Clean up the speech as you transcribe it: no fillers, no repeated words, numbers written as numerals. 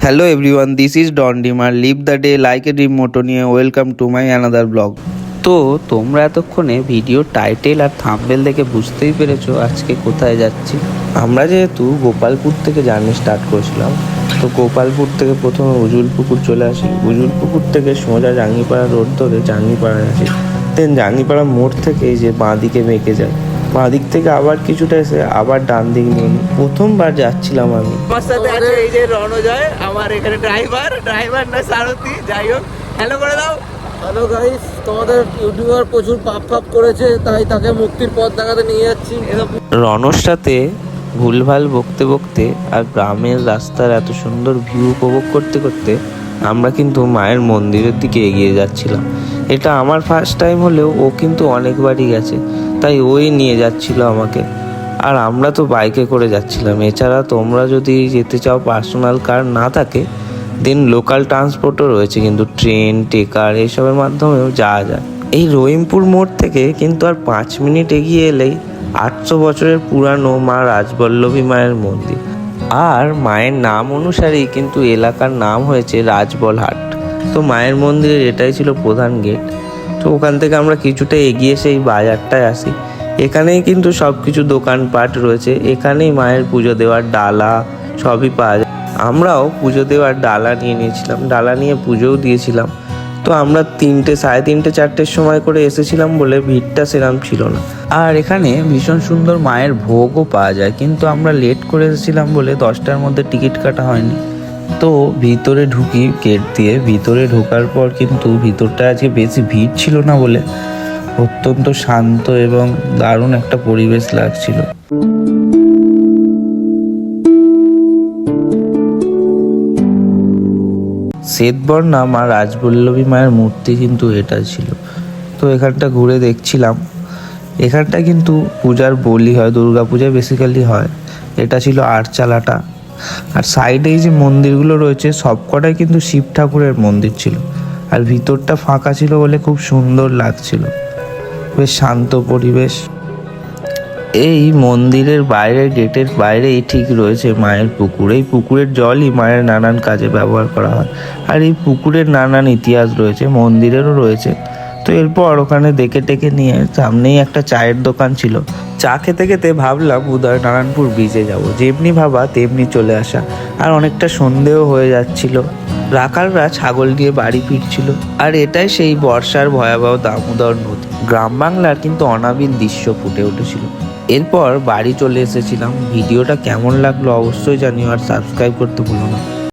Hello everyone, this is Don Dimar. Live the day like a dream motto নিয়ে welcome to my another blog. তো তোমরা এতক্ষণে video title আর thumbnail দেখে বুঝতেই পেরেছো আজকে কোথায় যাচ্ছি। আমরা যেহেতু গোপালপুর থেকে জার্নি স্টার্ট করেছিলাম, তো গোপালপুর থেকে প্রথমে উজুলপুকুর চলে আসি। উজুলপুকুর থেকে সোজা জাঙ্গিপাড়া রোড ধরে জাঙ্গিপাড়া আসি। দেন জাঙ্গিপাড়া মোড় থেকে এই যে বাঁ দিকে বেঁকে যায়, বাঁ দিক থেকে আবার কিছুটা এসে আবার ডান দিক নিয়ে নিই। প্রথমবার যাচ্ছিলাম আমি। আমার সাথে আছে এই যে রণজয়, আমার এখানে ড্রাইভার না সারথি, যাই হোক হ্যালো করে দাও। হ্যালো গাইস, তোমাদের ইউটিউবার প্রচুর পাপ করেছে, তাই তাকে মুক্তির পথ দেখাতে নিয়ে যাচ্ছি। রণর সাথে ভুলভাল বকতে বকতে আর গ্রামের রাস্তার এত সুন্দর ভিউ উপভোগ করতে করতে আমরা কিন্তু মায়ের মন্দিরের দিকে এগিয়ে যাচ্ছিলাম। এটা আমার ফার্স্ট টাইম হলেও ও কিন্তু অনেকবারই গেছে, তাই ওই নিয়ে যাচ্ছিল আমাকে। আর আমরা তো বাইকে করে যাচ্ছিলাম। এছাড়া তোমরা যদি যেতে চাও, পার্সোনাল কার না থাকে, দেন লোকাল ট্রান্সপোর্টও রয়েছে, কিন্তু ট্রেন টেকার এইসবের মাধ্যমেও যাওয়া যায়। এই রহিমপুর মোড় থেকে কিন্তু আর 5 মিনিট এগিয়ে এলেই 800 বছরের পুরানো মা রাজবল্লভী মায়ের মন্দির। আর মায়ের নাম অনুসারেই কিন্তু এলাকার নাম হয়েছে রাজবলহাট। তো মায়ের মন্দিরের এটাই ছিল প্রধান গেট। তো ওখান থেকে আমরা কিছুটা এগিয়ে সেই বাজারটায় আসি। এখানেই কিন্তু সব কিছু দোকানপাট রয়েছে, এখানেই মায়ের পুজো দেওয়ার ডালা সবই পাওয়া যায়। আমরাও পুজো দেওয়ার ডালা নিয়ে নিয়েছিলাম, ডালা নিয়ে পুজোও দিয়েছিলাম। তো আমরা 3টে, 3:30, 4টের সময় করে এসেছিলাম বলে ভিড়টা সেরকম ছিল না। আর এখানে ভীষণ সুন্দর মায়ের ভোগও পাওয়া যায়, কিন্তু আমরা লেট করে এসেছিলাম বলে 10টার মধ্যে টিকিট কাটা হয়নি। তো ভিতরে ঢুকি গেট দিয়ে। ভিতরে ঢোকার পর কিন্তু ভিতরটা আজকে বেশি ভিড় ছিল না বলে অত্যন্ত শান্ত এবং দারুণ একটা পরিবেশ লাগছিল। শ্বেতবর্ণা মা রাজবল্লভী মায়ের মূর্তি কিন্তু এটা ছিল। তো এখানটা ঘুরে দেখছিলাম। এখানটা কিন্তু পূজার বলি হয়, দুর্গা পূজায় বেসিক্যালি হয়। এটা ছিল আটচালাটা। আর সাইডে এই যে মন্দিরগুলো রয়েছে সবকটাই কিন্তু শিব ঠাকুরের মন্দির ছিল। আর ভিতরটা ফাঁকা ছিল বলে খুব সুন্দর লাগছিল, বেশ শান্ত পরিবেশ। এই মন্দিরের বাইরের গেটের বাইরেই ঠিক রয়েছে মায়ের পুকুর। এই পুকুরের জলই মায়ের নানান কাজে ব্যবহার করা হয়। আর এই পুকুরের নানান ইতিহাস রয়েছে, মন্দিরেরও রয়েছে। তো এরপর ওখানে দেখে টেকে নিয়ে সামনেই একটা চায়ের দোকান ছিল। চা খেতে খেতে ভাবলাম উদয়নারায়ণপুর ব্রিজে যাব। যেমনি ভাবা তেমনি চলে আসা। আর অনেকটা সন্ধেও হয়ে যাচ্ছিল। রাখালরা ছাগল দিয়ে বাড়ি ফিরছিল। আর এটাই সেই বর্ষার ভয়াবহ দামোদর নদী। গ্রাম বাংলার কিন্তু অনাবিল দৃশ্য ফুটে উঠেছিল। এরপর বাড়ি চলে এসেছিলাম। ভিডিওটা কেমন লাগলো অবশ্যই জানিও, আর সাবস্ক্রাইব করতে ভুলো না।